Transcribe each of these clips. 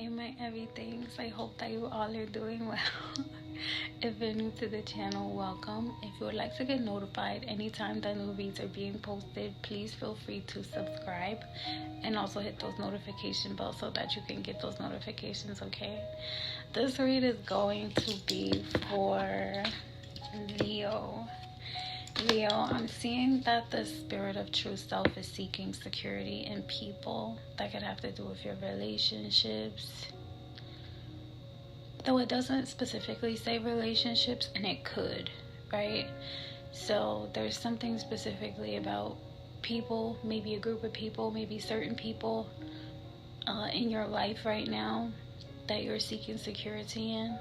Hey my everythings, I hope that you all are doing well. If you're new to the channel, welcome. If you would like to get notified anytime that new reads are being posted, please feel free to subscribe and also hit those notification bells so that you can get those notifications, okay? This read is going to be for Leo. Leo, I'm seeing that the spirit of true self is seeking security in people. That could have to do with your relationships. Though it doesn't specifically say relationships, and it could, right? So there's something specifically about people, maybe a group of people, maybe certain people in your life right now that you're seeking security in,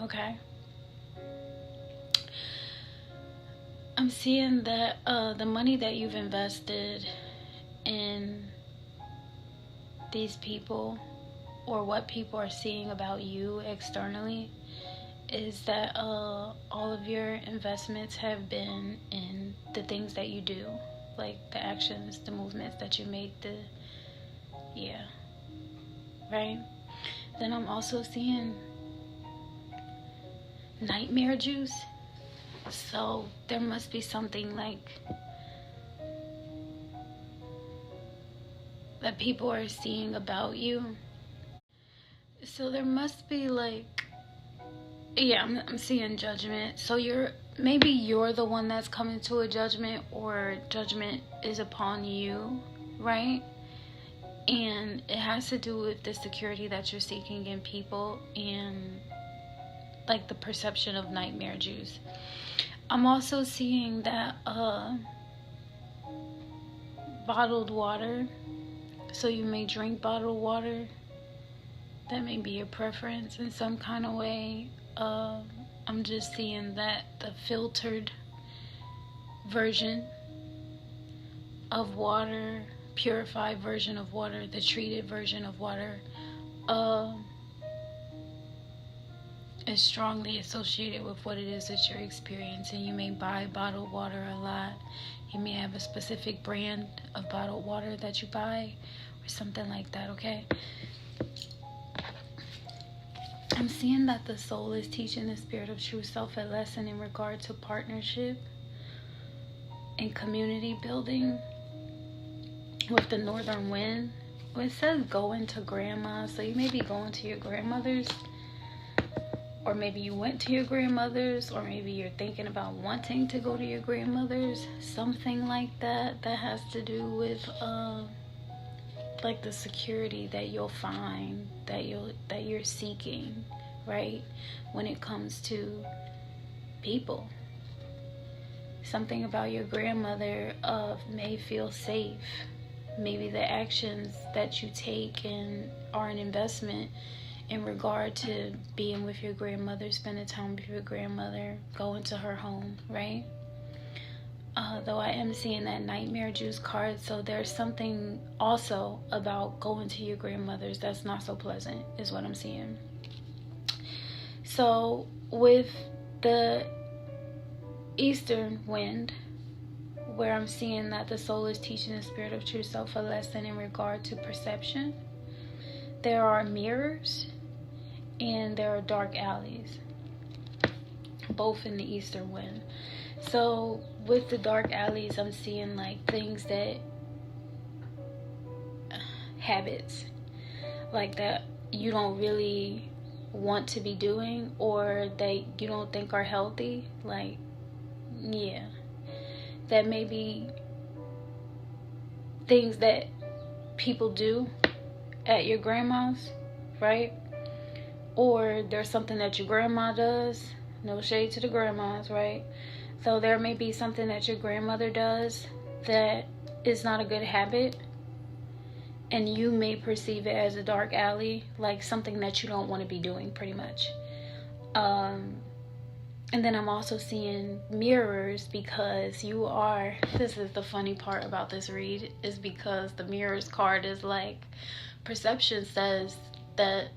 okay? I'm seeing that the money that you've invested in these people, or what people are seeing about you externally, is that all of your investments have been in the things that you do, like the actions, the movements that you make, right? Then I'm also seeing nightmare juice. So there must be something like that people are seeing about you. So there must be like, I'm seeing judgment. So maybe you're the one that's coming to a judgment, or judgment is upon you, right? And it has to do with the security that you're seeking in people and like the perception of nightmare juice. I'm also seeing that bottled water. So you may drink bottled water. That may be your preference in some kind of way. I'm just seeing that the filtered version of water, purified version of water, the treated version of water, is strongly associated with what it is that you're experiencing. You may buy bottled water a lot. You may have a specific brand of bottled water that you buy, or something like that, okay? I'm seeing that the soul is teaching the spirit of true self a lesson in regard to partnership and community building with the northern wind. It says going to grandma, so you may be going to your grandmother's, or maybe you went to your grandmother's, or maybe you're thinking about wanting to go to your grandmother's, something like that. That has to do with like the security that you'll find, that you're seeking, right? When it comes to people, something about your grandmother may feel safe. Maybe the actions that you take are an investment in regard to being with your grandmother, spending time with your grandmother, going to her home, right? Though I am seeing that nightmare juice card, so there's something also about going to your grandmother's that's not so pleasant, is what I'm seeing. So with the eastern wind, where I'm seeing that the soul is teaching the spirit of true self a lesson in regard to perception, there are mirrors and there are dark alleys, both in the eastern wind. So with the dark alleys, I'm seeing like things that, habits like that you don't really want to be doing, or that you don't think are healthy. Like, that may be things that people do at your grandma's, right? Or there's something that your grandma does. No shade to the grandmas, right? So there may be something that your grandmother does that is not a good habit, and you may perceive it as a dark alley, like something that you don't want to be doing, pretty much. And then I'm also seeing mirrors, because this is the funny part about this read, is because the mirrors card is like, perception says that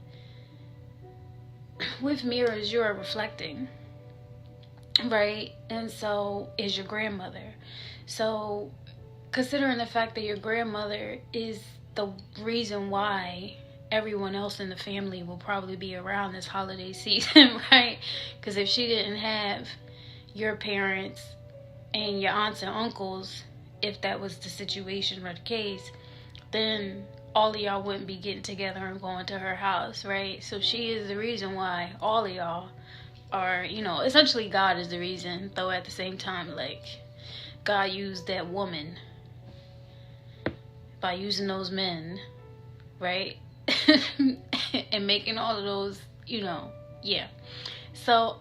with mirrors you are reflecting, right? And so is your grandmother. So considering the fact that your grandmother is the reason why everyone else in the family will probably be around this holiday season, right? Because if she didn't have your parents and your aunts and uncles, if that was the situation or the case, then all of y'all wouldn't be getting together and going to her house, right? So she is the reason why all of y'all are, you know, essentially God is the reason, though at the same time, like, God used that woman by using those men, right? And making all of those, you know, yeah. So,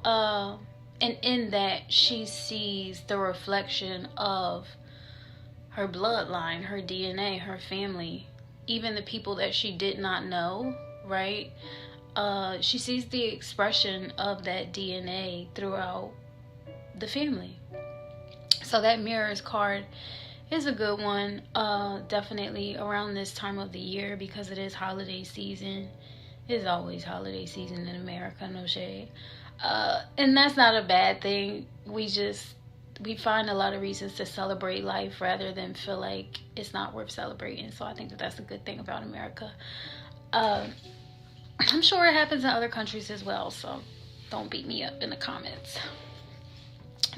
and in that, she sees the reflection of her bloodline, her DNA, her family, even the people that she did not know, right? She sees the expression of that DNA throughout the family. So that mirrors card is a good one, definitely around this time of the year, because it is holiday season. It's always holiday season in America, no shade. And that's not a bad thing. We find a lot of reasons to celebrate life rather than feel like it's not worth celebrating. So I think that that's a good thing about America. I'm sure it happens in other countries as well, so don't beat me up in the comments.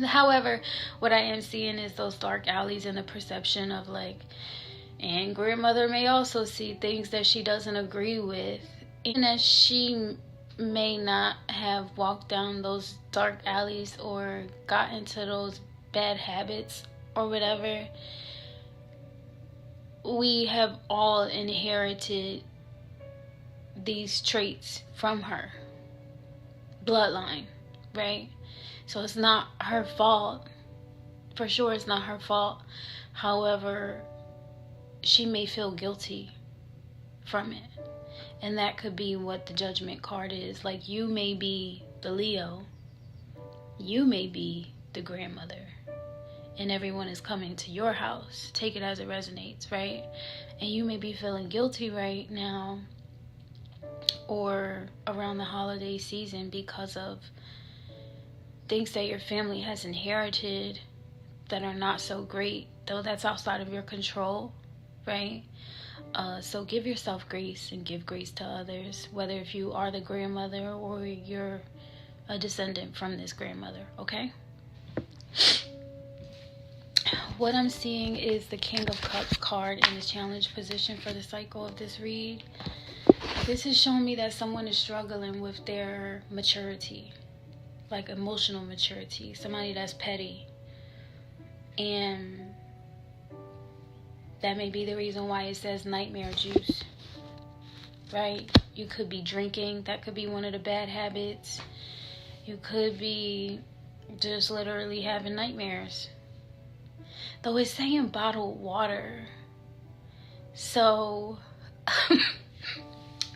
However, what I am seeing is those dark alleys and the perception of, like, and grandmother may also see things that she doesn't agree with, and that she may not have walked down those dark alleys or got into those bad habits or whatever. We have all inherited these traits from her bloodline, right? So it's not her fault. For sure it's not her fault. However, she may feel guilty from it. And that could be what the Judgment card is. Like, you may be the Leo. You may be the grandmother. And everyone is coming to your house. Take it as it resonates, right? And you may be feeling guilty right now or around the holiday season because of things that your family has inherited that are not so great, though that's outside of your control, right? So give yourself grace and give grace to others, whether if you are the grandmother or you're a descendant from this grandmother, okay? What I'm seeing is the King of Cups card in the challenge position for the cycle of this read. This is showing me that someone is struggling with their maturity, like emotional maturity, somebody that's petty, and that may be the reason why it says nightmare juice, right? You could be drinking. That could be one of the bad habits. You could be just literally having nightmares. Though it's saying bottled water. So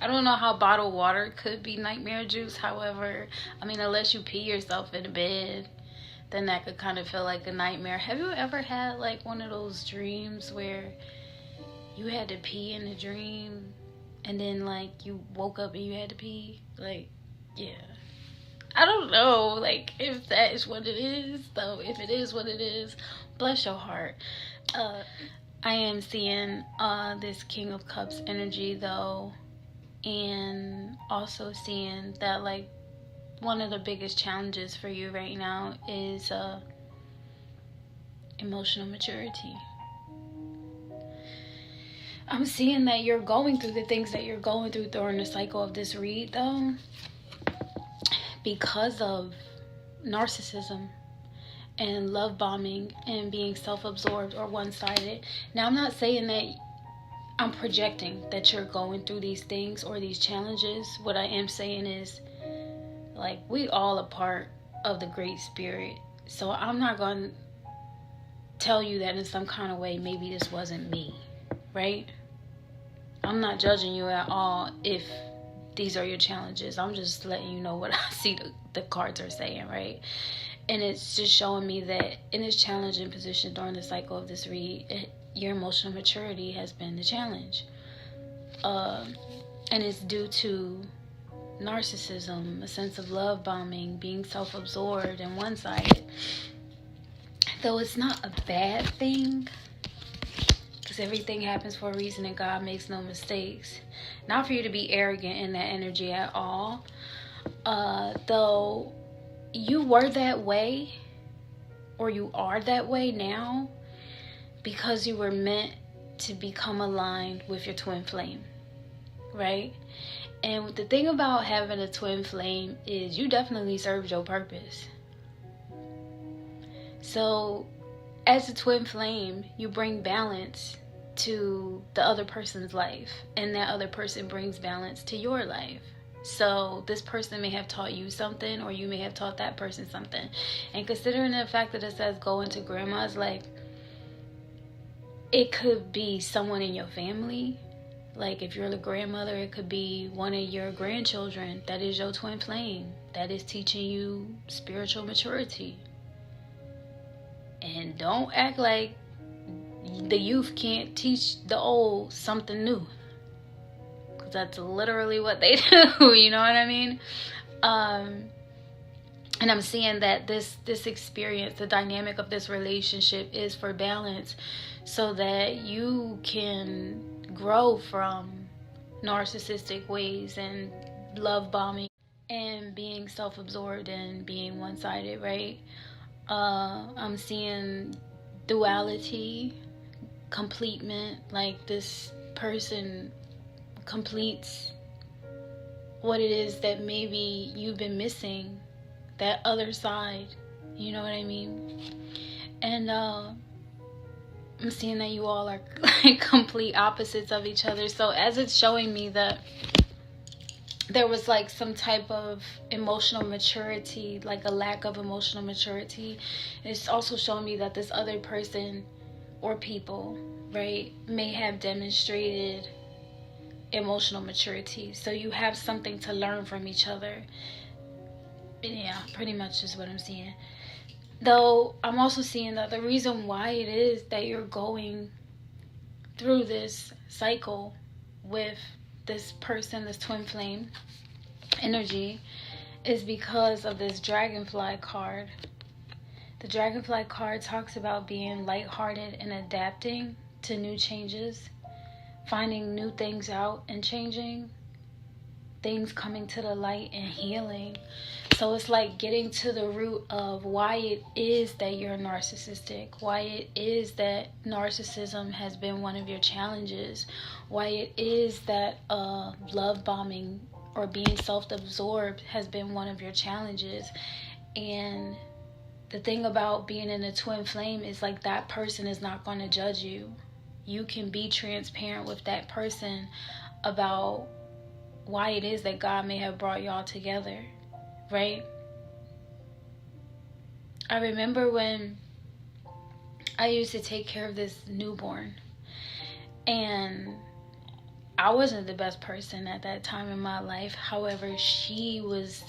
I don't know how bottled water could be nightmare juice. However, I mean, unless you pee yourself in bed, then that could kind of feel like a nightmare. Have you ever had like one of those dreams where you had to pee in the dream and then like you woke up and you had to pee? Like, yeah. I don't know, like, if that is what it is, though. If it is what it is, bless your heart. I am seeing this King of Cups energy, though, and also seeing that, like, one of the biggest challenges for you right now is emotional maturity. I'm seeing that you're going through the things that you're going through during the cycle of this read, though, because of narcissism and love bombing and being self-absorbed or one-sided. Now, I'm not saying that I'm projecting that you're going through these things or these challenges. What I am saying is, like, we all a part of the Great Spirit. So I'm not going to tell you that in some kind of way, maybe this wasn't me, right? I'm not judging you at all if these are your challenges. I'm just letting you know what I see the cards are saying, right? And it's just showing me that in this challenging position during the cycle of this read, your emotional maturity has been the challenge. And it's due to narcissism, a sense of love bombing, being self-absorbed and one-sided. Though it's not a bad thing, because because everything happens for a reason and God makes no mistakes. Not for you to be arrogant in that energy at all. Though you were that way, or you are that way now, because you were meant to become aligned with your twin flame, right? And the thing about having a twin flame is you definitely served your purpose. So as a twin flame, you bring balance to the other person's life, and that other person brings balance to your life. So this person may have taught you something, or you may have taught that person something. And considering the fact that it says go into grandma's life, it could be someone in your family. Like if you're the grandmother, it could be one of your grandchildren that is your twin flame, that is teaching you spiritual maturity. And don't act like the youth can't teach the old something new, because that's literally what they do. You know what I mean? And I'm seeing that this experience, the dynamic of this relationship is for balance, so that you can grow from narcissistic ways and love bombing and being self-absorbed and being one-sided, right? I'm seeing duality, completement, like this person completes what it is that maybe you've been missing, that other side, you know what I mean? And I'm seeing that you all are like complete opposites of each other. So as it's showing me that there was like some type of emotional maturity, like a lack of emotional maturity, it's also showing me that this other person or people, right, may have demonstrated emotional maturity. So you have something to learn from each other. Yeah, pretty much is what I'm seeing. Though I'm also seeing that the reason why it is that you're going through this cycle with this person, this twin flame energy, is because of this dragonfly card. The dragonfly card talks about being lighthearted and adapting to new changes, finding new things out and changing, things coming to the light and healing. So it's like getting to the root of why it is that you're narcissistic, why it is that narcissism has been one of your challenges, why it is that love bombing or being self-absorbed has been one of your challenges. And the thing about being in a twin flame is like that person is not going to judge you. You can be transparent with that person about why it is that God may have brought y'all together, right? I remember when I used to take care of this newborn, and I wasn't the best person at that time in my life. However, she was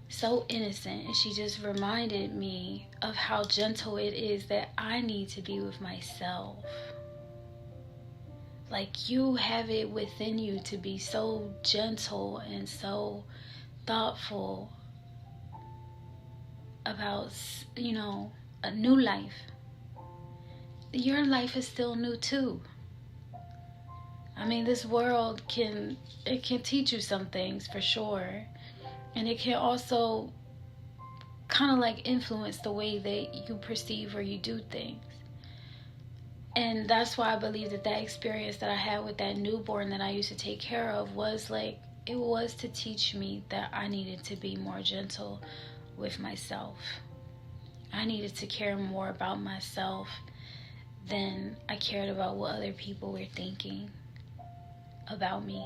so innocent, and she just reminded me of how gentle it is that I need to be with myself. Like, you have it within you to be so gentle and so thoughtful about, you know, a new life. Your life is still new too. I mean, this world can teach you some things for sure, and it can also kind of like influence the way that you perceive or you do things. And that's why I believe that experience that I had with that newborn that I used to take care of was like, it was to teach me that I needed to be more gentle with myself. I needed to care more about myself than I cared about what other people were thinking about me.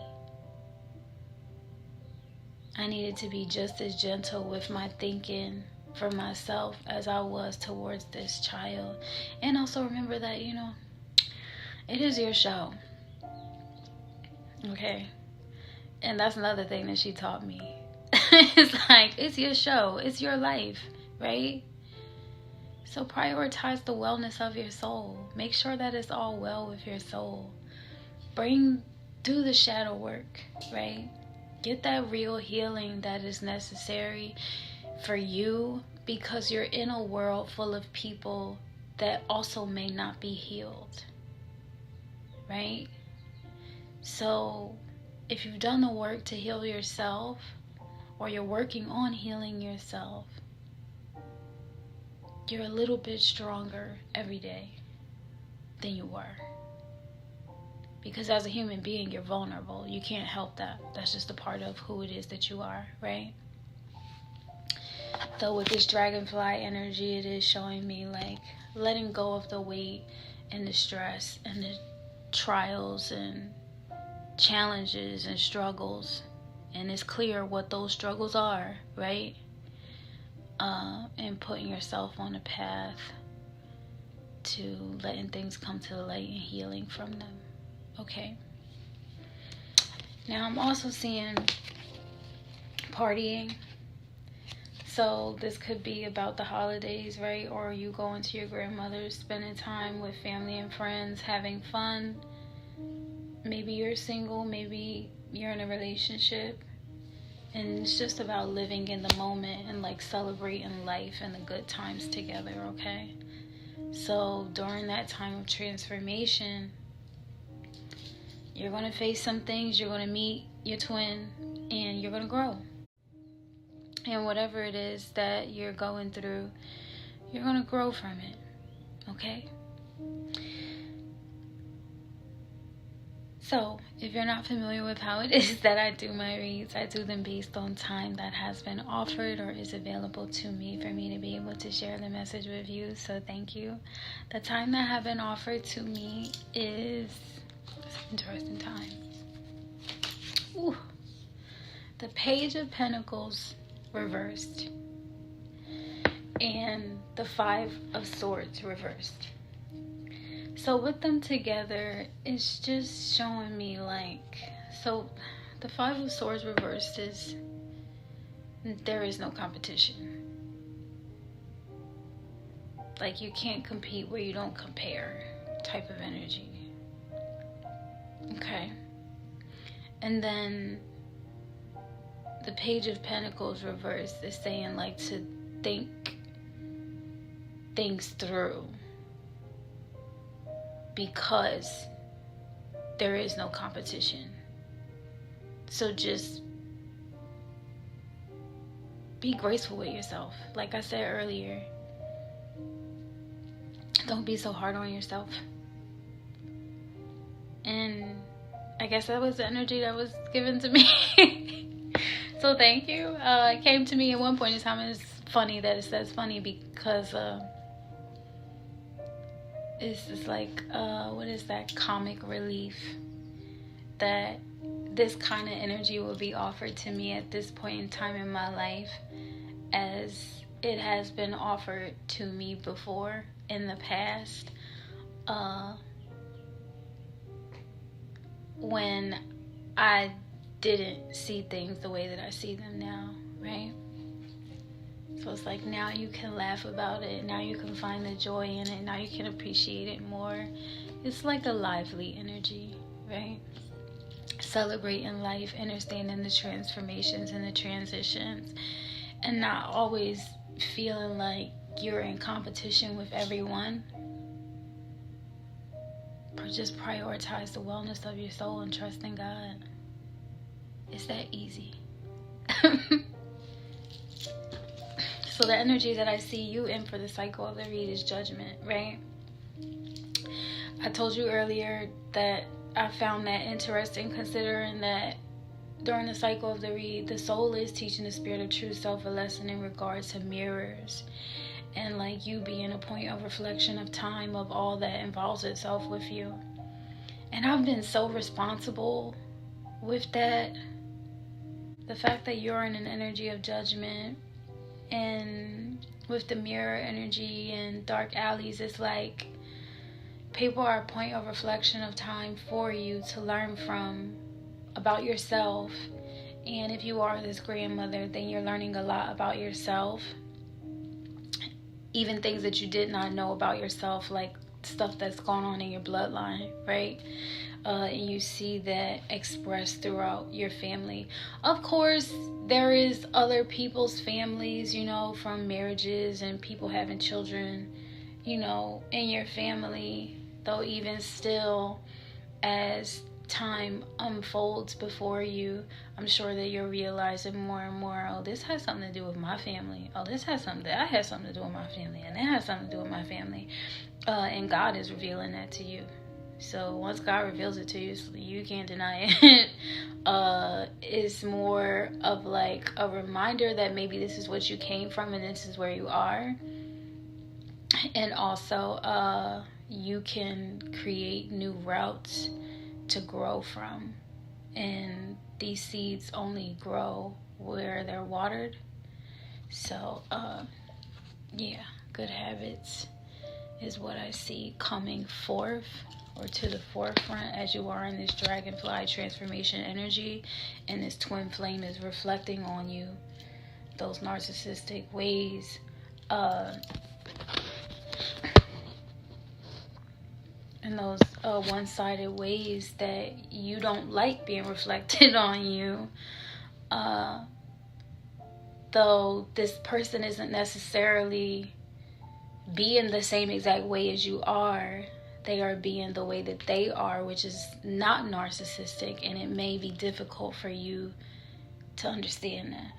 I needed to be just as gentle with my thinking for myself as I was towards this child. And also remember that, you know, it is your show. Okay? And that's another thing that she taught me. It's like, it's your show. It's your life, right? So prioritize the wellness of your soul. Make sure that it's all well with your soul. Do the shadow work, right? Get that real healing that is necessary for you, because you're in a world full of people that also may not be healed. right? So if you've done the work to heal yourself, or you're working on healing yourself, you're a little bit stronger every day than you were. Because as a human being, you're vulnerable. You can't help that. That's just a part of who it is that you are, right? Though with this dragonfly energy, it is showing me like letting go of the weight and the stress and the trials and challenges and struggles. And it's clear what those struggles are, right? And putting yourself on a path to letting things come to the light and healing from them. Okay. Now I'm also seeing partying. So this could be about the holidays, right? Or you going to your grandmother's, spending time with family and friends, having fun. Maybe you're single, maybe you're in a relationship. And it's just about living in the moment and like celebrating life and the good times together, okay? So during that time of transformation, you're going to face some things, you're going to meet your twin, and you're going to grow. And whatever it is that you're going through, you're going to grow from it, okay? So, if you're not familiar with how it is that I do my reads, I do them based on time that has been offered or is available to me for me to be able to share the message with you. So, thank you. The time that have been offered to me is interesting time. Ooh. The Page of Pentacles reversed and the Five of Swords reversed. So with them together, it's just showing me like, so the Five of Swords reversed is there is no competition. Like you can't compete where you don't compare type of energy. Okay. And then the Page of Pentacles reversed is saying like to think things through. Because there is no competition. So just be graceful with yourself. Like I said earlier, don't be so hard on yourself. And I guess that was the energy that was given to me. So thank you. It came to me at one point in time. It's funny that it says funny because it's just like, what is that, comic relief that this kind of energy will be offered to me at this point in time in my life, as it has been offered to me before in the past, when I didn't see things the way that I see them now, right? So it's like now you can laugh about it. Now you can find the joy in it. Now you can appreciate it more. It's like a lively energy, right? Celebrating life, understanding the transformations and the transitions, and not always feeling like you're in competition with everyone. But just prioritize the wellness of your soul and trust in God. It's that easy. So the energy that I see you in for the cycle of the read is judgment, right? I told you earlier that I found that interesting, considering that during the cycle of the read, the soul is teaching the spirit of true self a lesson in regards to mirrors and like you being a point of reflection of time of all that involves itself with you. And I've been so responsible with that. The fact that you're in an energy of judgment, and with the mirror energy and dark alleys, it's like people are a point of reflection of time for you to learn from about yourself. And if you are this grandmother, then you're learning a lot about yourself, even things that you did not know about yourself, like stuff that's going on in your bloodline, right? And you see that expressed throughout your family. Of course, there is other people's families, you know, from marriages and people having children, you know, in your family. Though even still, as time unfolds before you, I'm sure that you're realizing more and more, oh, this has something to do with my family. Oh, this has something, that has something to do with my family, and that has something to do with my family. And God is revealing that to you. So once God reveals it to you, you can't deny it. It's more of like a reminder that maybe this is what you came from and this is where you are. And also, you can create new routes to grow from. And these seeds only grow where they're watered. So, yeah, good habits is what I see coming forth or to the forefront as you are in this dragonfly transformation energy, and this twin flame is reflecting on you. Those narcissistic ways, and those one-sided ways that you don't like being reflected on you. Though this person isn't necessarily being the same exact way as you are, they are being the way that they are, which is not narcissistic, and it may be difficult for you to understand that.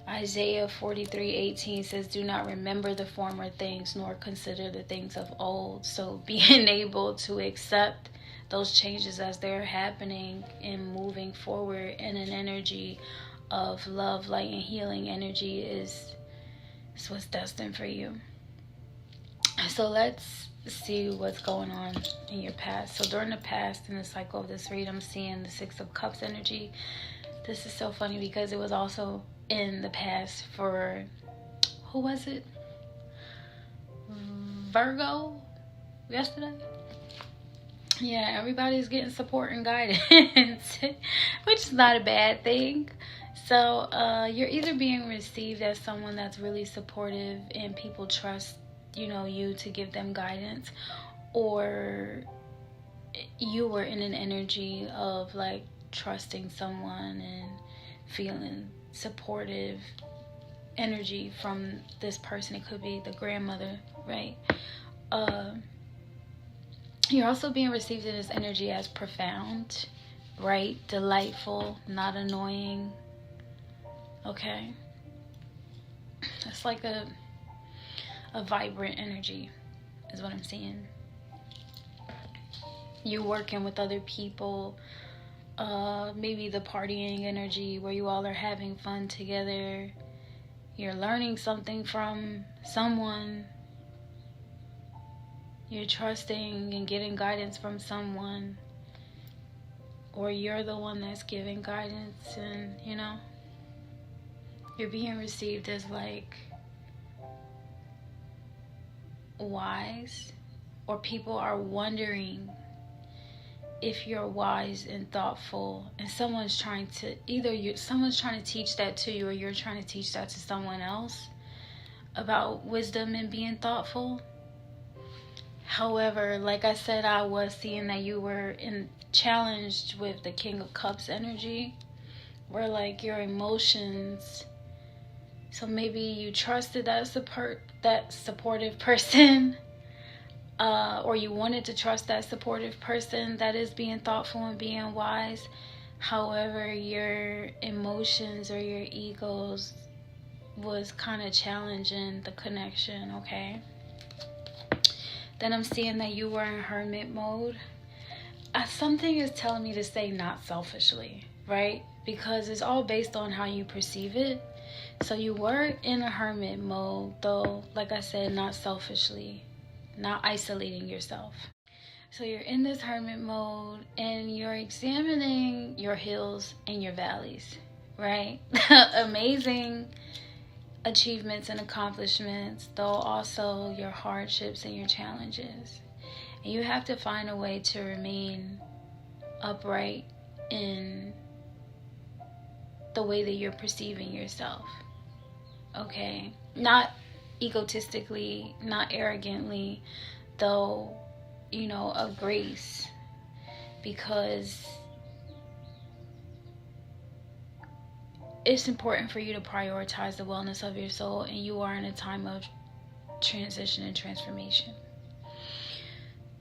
Isaiah 43:18 says, do not remember the former things, nor consider the things of old. So being able to accept those changes as they're happening and moving forward in an energy of love, light, and healing energy is what's destined for you. So let's see what's going on in your past. So during the past, in the cycle of this read, I'm seeing the Six of Cups energy. This is so funny because it was also in the past for, who was it? Virgo yesterday? Yeah, everybody's getting support and guidance, which is not a bad thing. So you're either being received as someone that's really supportive and people trust, you to give them guidance, or you were in an energy of like trusting someone and feeling supportive energy from this person. It could be the grandmother, right? You're also being received in this energy as profound, right? Delightful, not annoying. Okay? It's like a vibrant energy is what I'm seeing. You working with other people, maybe the partying energy where you all are having fun together. You're learning something from someone. You're trusting and getting guidance from someone, or you're the one that's giving guidance, and you're being received as like wise, or people are wondering if you're wise and thoughtful, and someone's trying to someone's trying to teach that to you, or you're trying to teach that to someone else about wisdom and being thoughtful. However, like I said, I was seeing that you were challenged with the King of Cups energy, where like your emotions. So maybe you trusted that supportive person, or you wanted to trust that supportive person that is being thoughtful and being wise. However, your emotions or your egos was kind of challenging the connection, okay? Then I'm seeing that you were in hermit mode. Something is telling me to say not selfishly, right? Because it's all based on how you perceive it. So you were in a hermit mode, though, like I said, not selfishly, not isolating yourself. So you're in this hermit mode and you're examining your hills and your valleys, right? Amazing achievements and accomplishments, though also your hardships and your challenges. And you have to find a way to remain upright in the way that you're perceiving yourself. Okay? Not egotistically, not arrogantly, though, of grace. Because it's important for you to prioritize the wellness of your soul, and you are in a time of transition and transformation.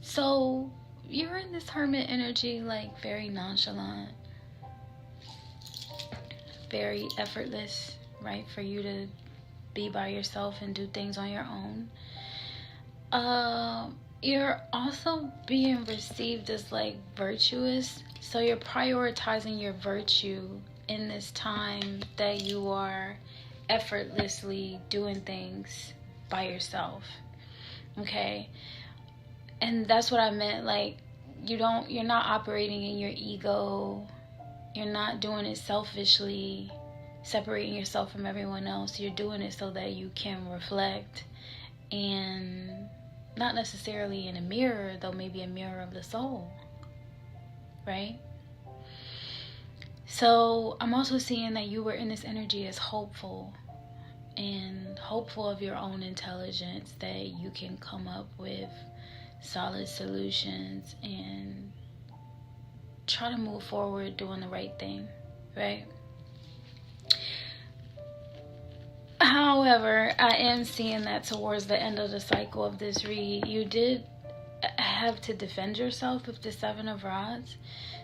So, you're in this hermit energy, like very nonchalant, very effortless, right? For you to be by yourself and do things on your own. You're also being received as like virtuous, so you're prioritizing your virtue in this time that you are effortlessly doing things by yourself. Okay? And that's what I meant, like you're not operating in your ego. You're not doing it selfishly, separating yourself from everyone else. You're doing it so that you can reflect, and not necessarily in a mirror, though maybe a mirror of the soul, right? So I'm also seeing that you were in this energy as hopeful, and hopeful of your own intelligence, that you can come up with solid solutions and try to move forward doing the right thing, right? However, I am seeing that towards the end of the cycle of this read, you did have to defend yourself with the Seven of Rods.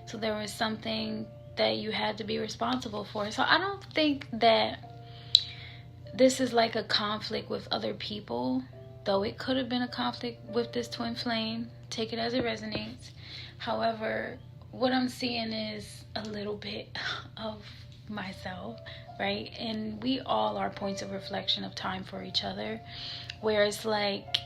So there was something that you had to be responsible for. So I don't think that this is like a conflict with other people, though it could have been a conflict with this twin flame. Take it as it resonates. However, what I'm seeing is a little bit of myself, right? And we all are points of reflection of time for each other, where it's like,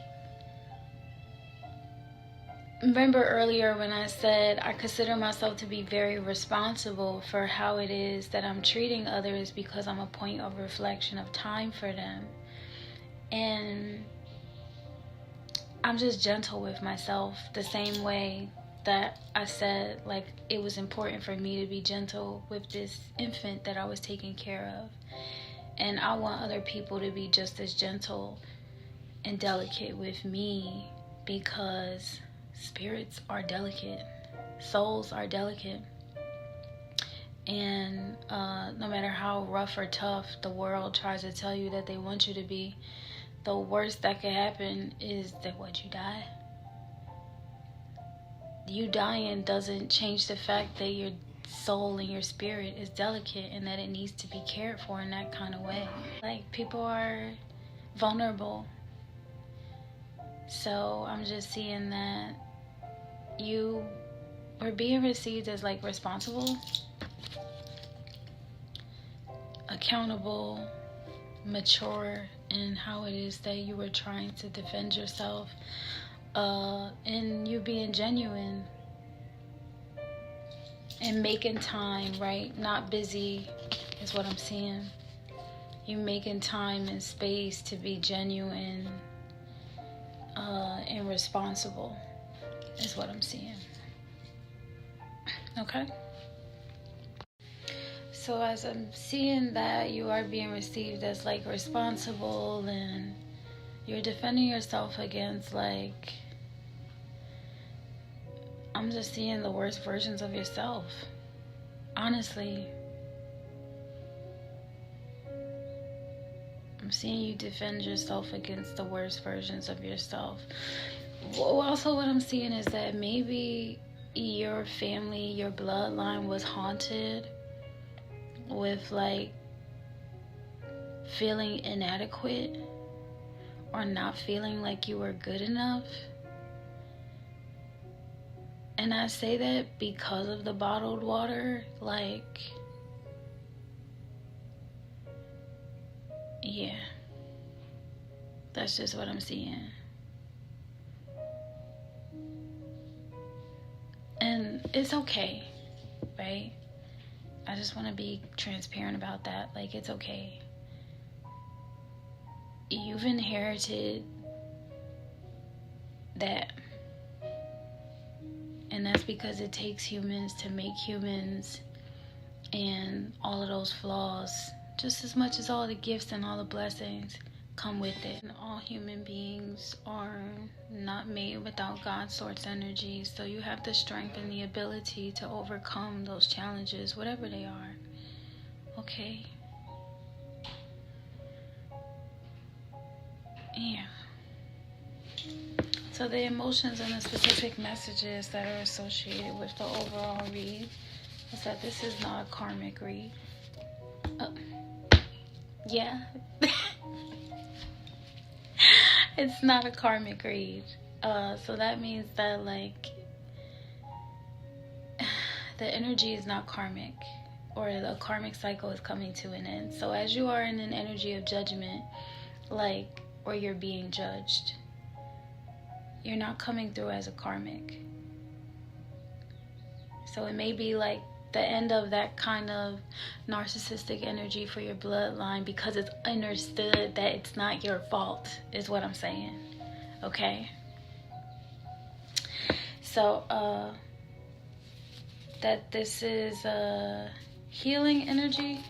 remember earlier when I said I consider myself to be very responsible for how it is that I'm treating others, because I'm a point of reflection of time for them. And I'm just gentle with myself, the same way that I said, like, it was important for me to be gentle with this infant that I was taking care of. And I want other people to be just as gentle and delicate with me, because spirits are delicate, souls are delicate. And no matter how rough or tough the world tries to tell you that they want you to be, the worst that could happen is that you die. You dying doesn't change the fact that your soul and your spirit is delicate, and that it needs to be cared for in that kind of way. Like, people are vulnerable. So I'm just seeing that you were being received as like responsible, accountable, mature in how it is that you were trying to defend yourself, and you being genuine and making time, right? Not busy is what I'm seeing. You making time and space to be genuine and responsible is what I'm seeing. Okay? So as I'm seeing that you are being received as like responsible, and you're defending yourself against, like, I'm just seeing the worst versions of yourself. Honestly. I'm seeing you defend yourself against the worst versions of yourself. Also, what I'm seeing is that maybe your family, your bloodline was haunted with like feeling inadequate or not feeling like you were good enough. And I say that because of the bottled water. Like, yeah, that's just what I'm seeing. And it's okay, right? I just want to be transparent about that. Like, it's okay. You've inherited that. And that's because it takes humans to make humans, and all of those flaws, just as much as all the gifts and all the blessings, come with it. And all human beings are not made without God's source energy. So you have the strength and the ability to overcome those challenges, whatever they are. Okay? Yeah. So the emotions and the specific messages that are associated with the overall read is that this is not a karmic read. Yeah. It's not a karmic read. So that means that, like, the energy is not karmic, or the karmic cycle is coming to an end. So as you are in an energy of judgment, like, or you're being judged, you're not coming through as a karmic. So it may be like the end of that kind of narcissistic energy for your bloodline, because it's understood that it's not your fault, is what I'm saying. Okay? So, that this is a healing energy.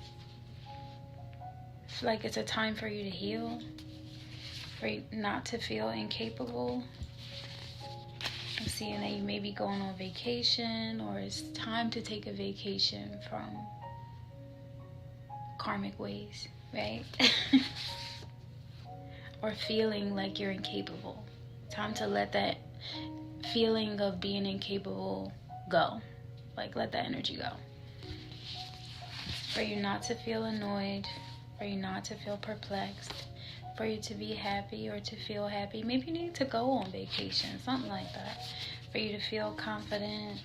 It's like it's a time for you to heal, for you not to feel incapable. I'm seeing that you may be going on vacation, or it's time to take a vacation from karmic ways, right? Or feeling like you're incapable. Time to let that feeling of being incapable go. Like, let that energy go. For you not to feel annoyed, for you not to feel perplexed, for you to be happy or to feel happy. Maybe you need to go on vacation, something like that. For you to feel confident,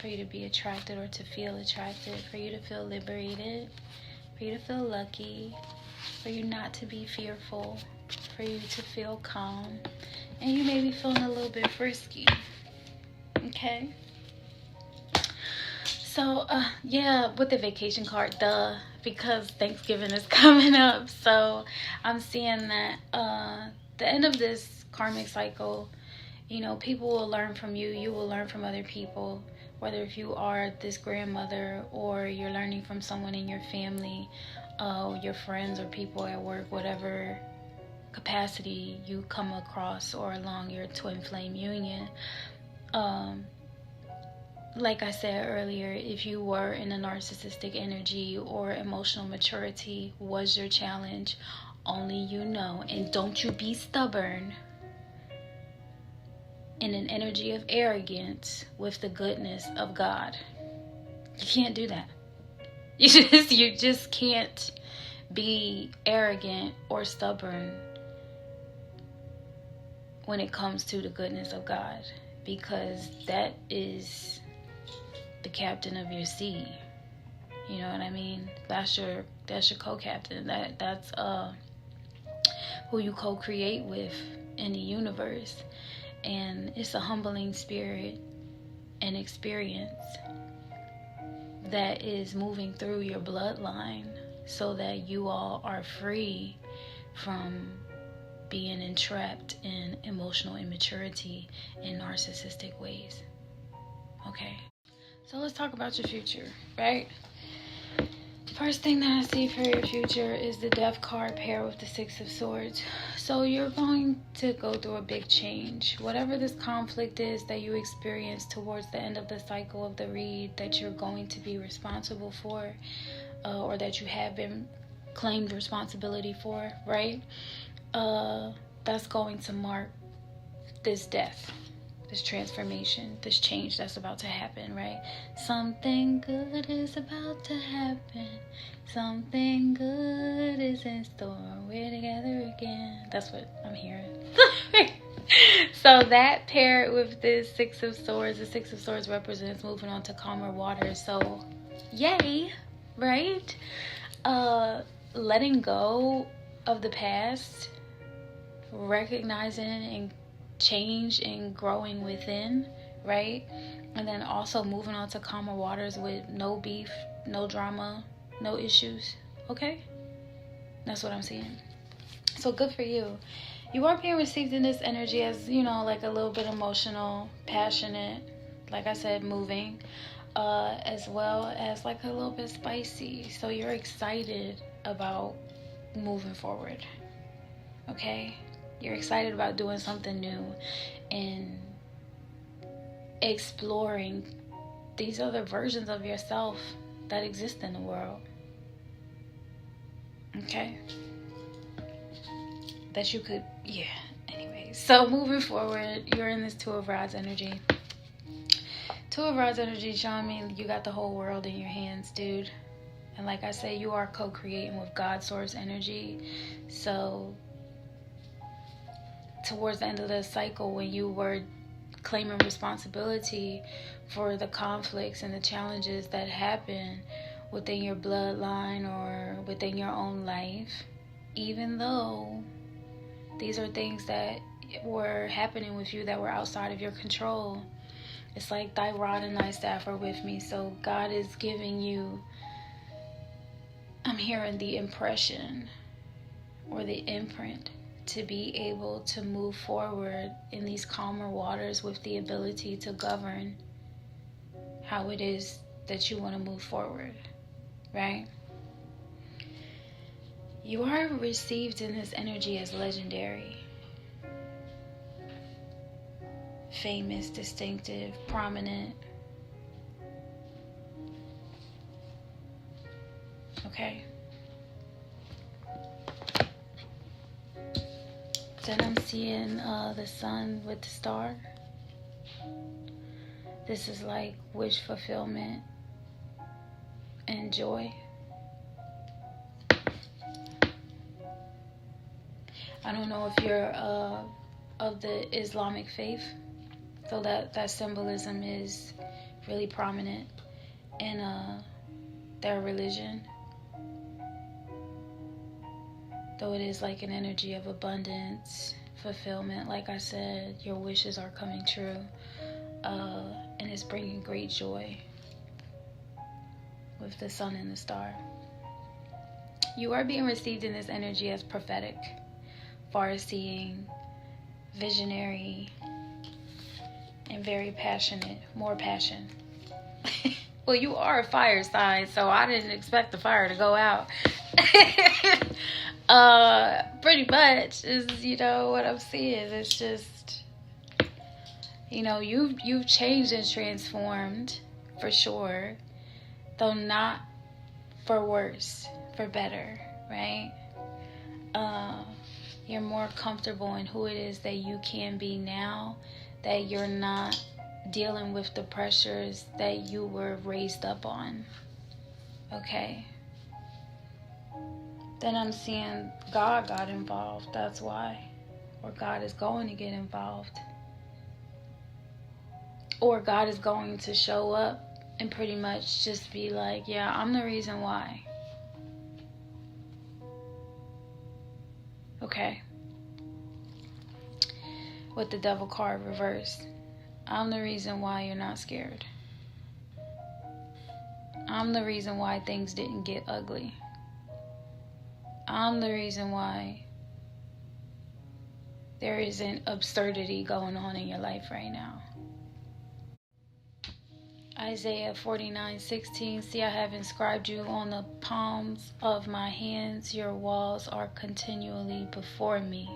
for you to be attracted or to feel attracted, for you to feel liberated, for you to feel lucky, for you not to be fearful, for you to feel calm. And you may be feeling a little bit frisky. Okay? So, yeah, with the vacation card, because Thanksgiving is coming up. So, I'm seeing that the end of this karmic cycle, you know, people will learn from you. You will learn from other people. Whether if you are this grandmother, or you're learning from someone in your family, your friends or people at work, whatever capacity you come across or along your twin flame union. Like I said earlier, if you were in a narcissistic energy or emotional maturity was your challenge, only you know. And don't you be stubborn in an energy of arrogance with the goodness of God. You can't do that. You just can't be arrogant or stubborn when it comes to the goodness of God, because that is the captain of your sea. You know what I mean? That's your co-captain. That's who you co-create with in the universe. And it's a humbling spirit and experience that is moving through your bloodline, so that you all are free from being entrapped in emotional immaturity in narcissistic ways. Okay? So let's talk about your future, right? First thing that I see for your future is the Death card paired with the Six of Swords. So you're going to go through a big change. Whatever this conflict is that you experience towards the end of the cycle of the read that you're going to be responsible for, or that you have been claimed responsibility for, right? That's going to mark this death, this transformation, this change that's about to happen, right? Something good is about to happen. Something good is in store. We're together again. That's what I'm hearing. So that paired with this Six of Swords, the Six of Swords represents moving on to calmer waters. So, yay, right? Letting go of the past, recognizing and change and growing within, right? And then also moving on to calmer waters with no beef, no drama, no issues. Okay? That's what I'm seeing. So good for you. You are being received in this energy as, you know, like a little bit emotional, passionate, like I said, moving, as well as like a little bit spicy. So you're excited about moving forward. Okay? You're excited about doing something new and exploring these other versions of yourself that exist in the world. Okay? That you could, yeah, anyways. So moving forward, you're in this Two of Rods energy. Two of Rods energy showing me you got the whole world in your hands, dude. And like I say, you are co-creating with God source energy. So towards the end of the cycle, when you were claiming responsibility for the conflicts and the challenges that happen within your bloodline or within your own life, even though these are things that were happening with you that were outside of your control, it's like thy rod and thy staff are with me. So God is giving you, I'm hearing the impression or the imprint to be able to move forward in these calmer waters with the ability to govern how it is that you want to move forward, right? You are received in this energy as legendary, famous, distinctive, prominent. Okay. Then I'm seeing the sun with the star. This is like wish fulfillment and joy. I don't know if you're of the Islamic faith, so that symbolism is really prominent in their religion. Though it is like an energy of abundance, fulfillment. Like I said, your wishes are coming true, and it's bringing great joy with the sun and the star. You are being received in this energy as prophetic, far-seeing, visionary, and very passionate. More passion. Well, you are a fire sign, so I didn't expect the fire to go out. Pretty much is, you know, what I'm seeing. It's just, you know, you've changed and transformed for sure, though not for worse, for better, right? You're more comfortable in who it is that you can be now, that you're not dealing with the pressures that you were raised up on. Okay. Then I'm seeing God got involved. That's why. Or God is going to get involved. Or God is going to show up and pretty much just be like, yeah, I'm the reason why. Okay. With the devil card reversed. I'm the reason why you're not scared. I'm the reason why things didn't get ugly. I'm the reason why there isn't absurdity going on in your life right now. Isaiah 49:16. See, I have inscribed you on the palms of my hands. Your walls are continually before me.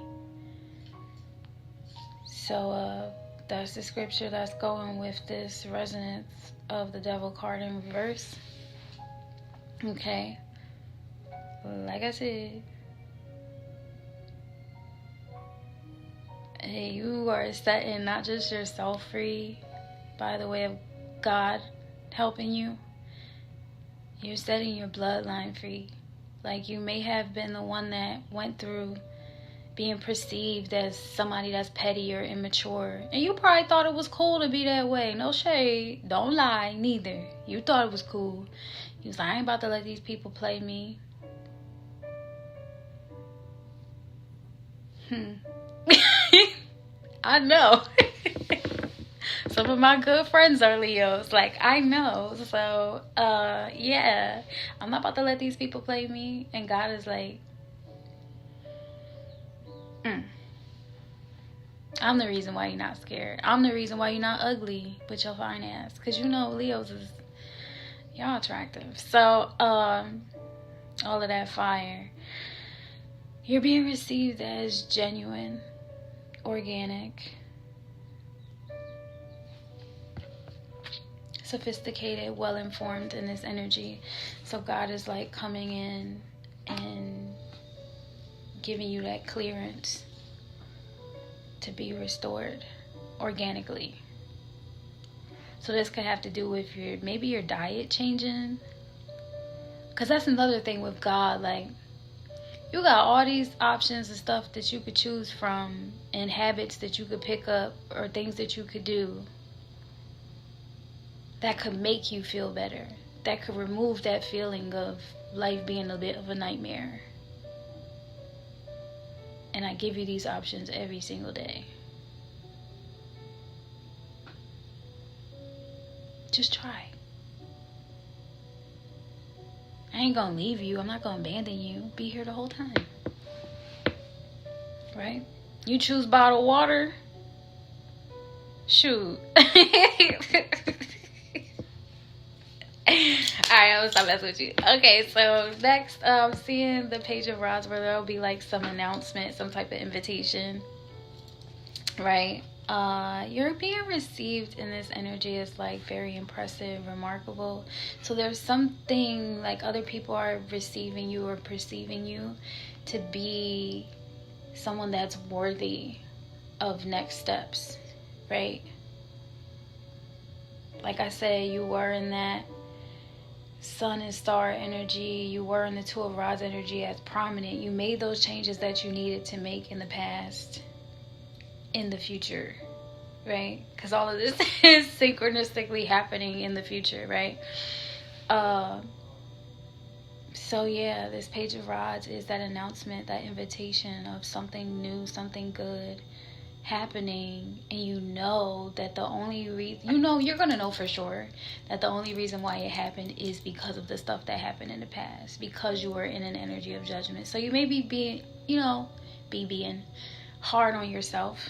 So that's the scripture that's going with this resonance of the devil card in reverse. Okay. Like I said, hey, you are setting not just yourself free by the way of God helping you, you're setting your bloodline free. Like, you may have been the one that went through being perceived as somebody that's petty or immature, and you probably thought it was cool to be that way. No shade, don't lie neither. You thought it was cool. You was like, I ain't about to let these people play me. I know. Some of my good friends are Leos. Like, I know. So, yeah. I'm not about to let these people play me. And God is like, I'm the reason why you're not scared. I'm the reason why you're not ugly with your fine ass. Because you know Leos is, y'all attractive. So, all of that fire. You're being received as genuine, organic, sophisticated, well-informed in this energy. So God is like coming in and giving you that clearance to be restored organically. So this could have to do with maybe your diet changing. Because that's another thing with God. Like, you got all these options and stuff that you could choose from, and habits that you could pick up, or things that you could do that could make you feel better. That could remove that feeling of life being a bit of a nightmare. And I give you these options every single day. Just try. I ain't gonna leave you. I'm not gonna abandon you. Be here the whole time. Right? You choose bottled water. Shoot. Alright, I'm gonna stop messing with you. Okay, so next, seeing the Page of Rods, where there'll be like some announcement, some type of invitation. Right? You're being received in this energy is like very impressive, remarkable. So there's something like other people are receiving you or perceiving you to be someone that's worthy of next steps, right? Like I said, you were in that Sun and Star energy. You were in the Two of Rods energy as prominent. You made those changes that you needed to make in the past, in the future, right? Because all of this is synchronistically happening in the future, right? So yeah, this Page of Rods is that announcement, that invitation of something new, something good happening. And you know that the only reason, you're gonna know for sure that the only reason why it happened is because of the stuff that happened in the past, because you were in an energy of judgment. So you may be being, being hard on yourself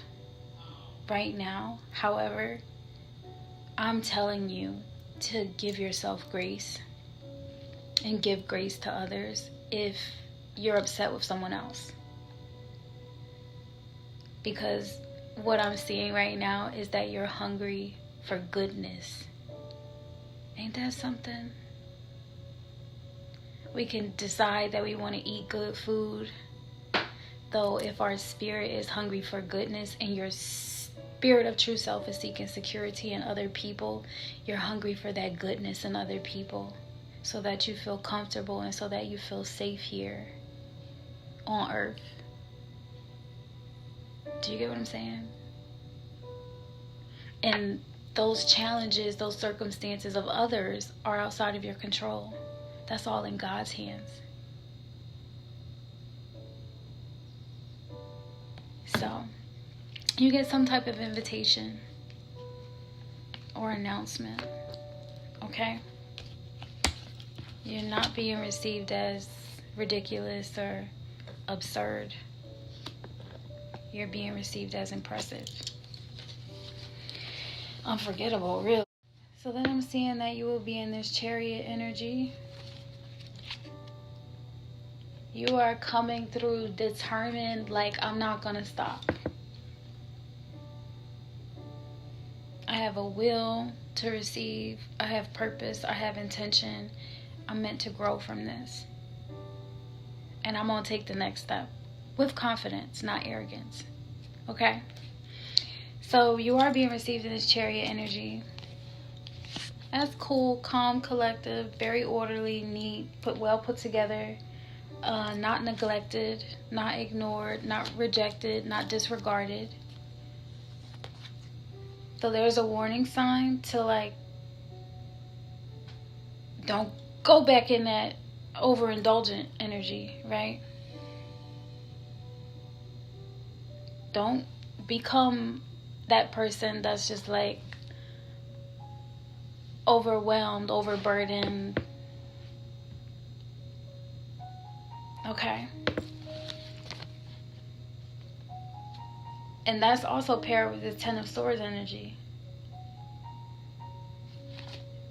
right now. However, I'm telling you to give yourself grace and give grace to others if you're upset with someone else. Because what I'm seeing right now is that you're hungry for goodness. Ain't that something? We can decide that we want to eat good food. Though if our spirit is hungry for goodness and your spirit of true self is seeking security in other people, you're hungry for that goodness in other people so that you feel comfortable and so that you feel safe here on earth. Do you get what I'm saying? And those challenges, those circumstances of others are outside of your control. That's all in God's hands. So, you get some type of invitation or announcement, okay? You're not being received as ridiculous or absurd. You're being received as impressive. Unforgettable, really. So then I'm seeing that you will be in this Chariot energy. You are coming through determined, like, I'm not gonna stop. I have a will to receive. I have purpose. I have intention. I'm meant to grow from this. And I'm gonna take the next step with confidence, not arrogance. Okay? So you are being received in this Chariot energy. That's cool, calm, collective, very orderly, neat, well put together. Not neglected, not ignored, not rejected, not disregarded. So there's a warning sign to, like, don't go back in that overindulgent energy, right? Don't become that person that's just like overwhelmed, overburdened. Okay? And that's also paired with the Ten of Swords energy.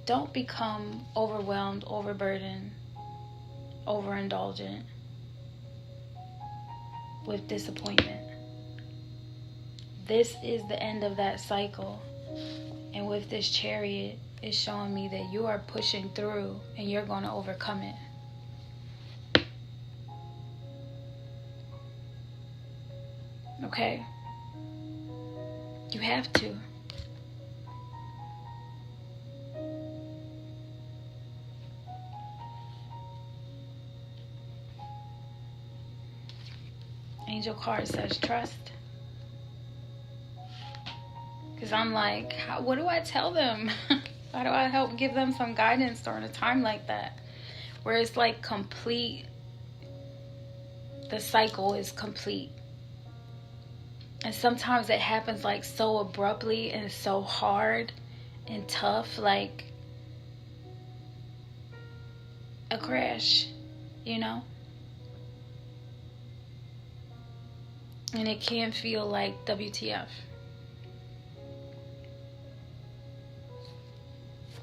Don't become overwhelmed, overburdened, overindulgent with disappointment. This is the end of that cycle. And with this Chariot, it's showing me that you are pushing through and you're going to overcome it. Okay? You have to. Angel card says trust. Because I'm like, what do I tell them? How do I help give them some guidance during a time like that? Where it's like complete, the cycle is complete. And sometimes it happens like so abruptly and so hard and tough, like a crash, you know? And it can feel like WTF.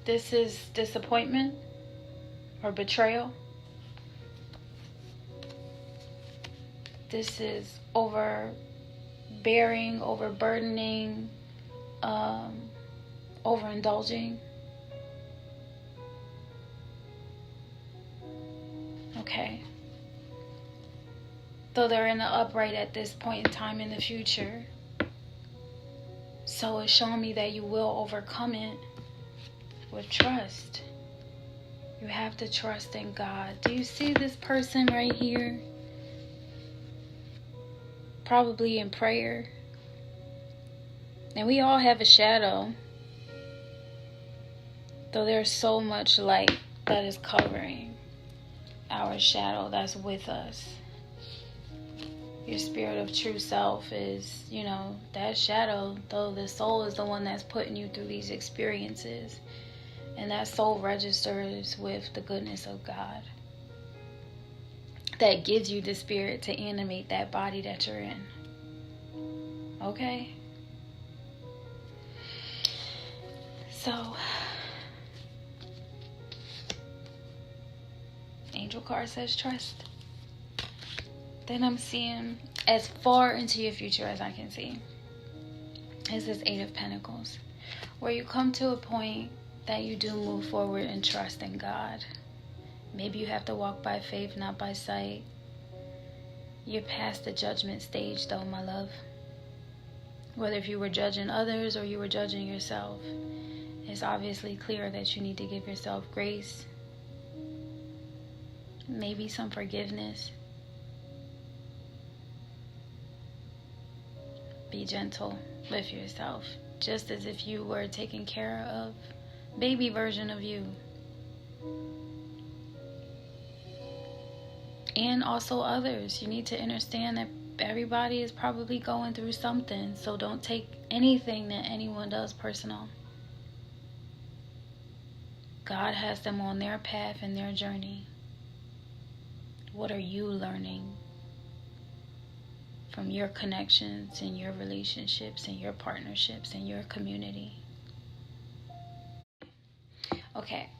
This is disappointment or betrayal. This is overbearing, overburdening, overindulging. Okay. Though they're in the upright at this point in time in the future. So it's showing me that you will overcome it with trust. You have to trust in God. Do you see this person right here? Probably in prayer. And we all have a shadow. Though there's so much light that is covering our shadow that's with us. Your spirit of true self is, you know, that shadow. Though the soul is the one that's putting you through these experiences. And that soul registers with the goodness of God. That gives you the spirit to animate that body that you're in. Okay? So, angel card says trust. Then I'm seeing as far into your future as I can see. This is 8 of Pentacles. Where you come to a point that you do move forward and trust in God. Maybe you have to walk by faith, not by sight. You're past the judgment stage though, my love. Whether if you were judging others or you were judging yourself, it's obviously clear that you need to give yourself grace. Maybe some forgiveness. Be gentle with yourself. Just as if you were taking care of baby version of you. And also others. You need to understand that everybody is probably going through something. So don't take anything that anyone does personal. God has them on their path and their journey. What are you learning from your connections and your relationships and your partnerships and your community? Okay,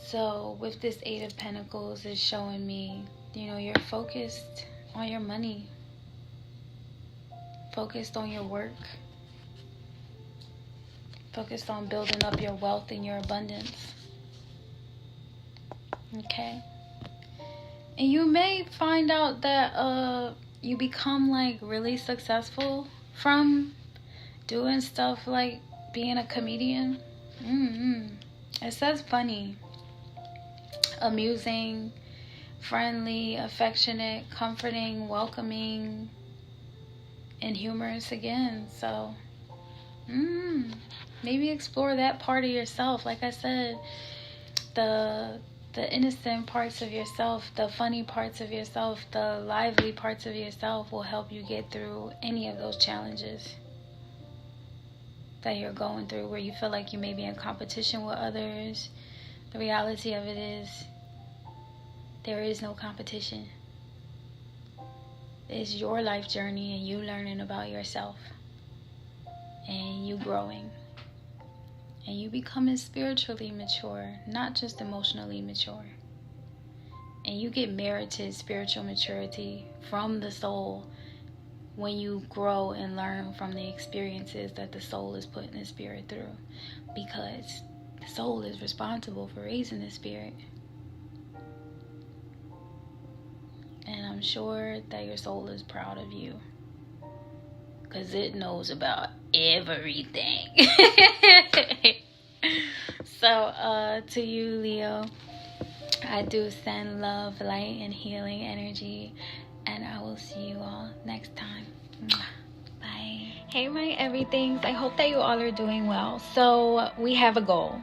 so with this 8 of Pentacles, it's showing me, you know, you're focused on your money, focused on your work, focused on building up your wealth and your abundance. Okay, and you may find out that you become like really successful from doing stuff like being a comedian. It says funny, amusing, friendly, affectionate, comforting, welcoming, and humorous again. So, maybe explore that part of yourself. Like I said, the innocent parts of yourself, the funny parts of yourself, the lively parts of yourself will help you get through any of those challenges that you're going through, where you feel like you may be in competition with others. The reality of it is, there is no competition. It's your life journey and you learning about yourself. And you growing. And you becoming spiritually mature, not just emotionally mature. And you get merited spiritual maturity from the soul when you grow and learn from the experiences that the soul is putting the spirit through. Because the soul is responsible for raising the spirit. And I'm sure that your soul is proud of you. because it knows about everything. So to you, Leo, I do send love, light, and healing energy, and I will see you all next time. Bye. Hey, my everythings. I hope that you all are doing well. So we have a goal.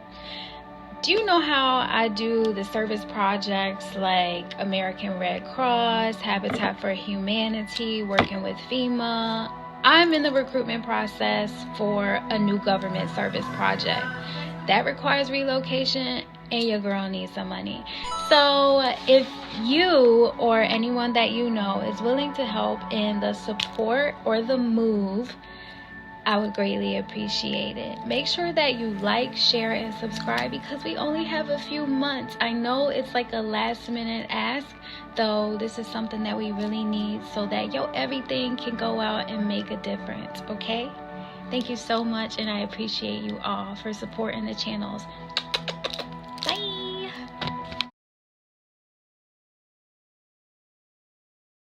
Do you know how I do the service projects like American Red Cross, Habitat for Humanity, working with FEMA? I'm in the recruitment process for a new government service project. That requires relocation, and your girl needs some money. So if you or anyone that you know is willing to help in the support or the move, I would greatly appreciate it. Make sure that you like, share, and subscribe, because we only have a few months. I know it's like a last minute ask, though this is something that we really need so that everything can go out and make a difference, okay? Thank you so much, and I appreciate you all for supporting the channels.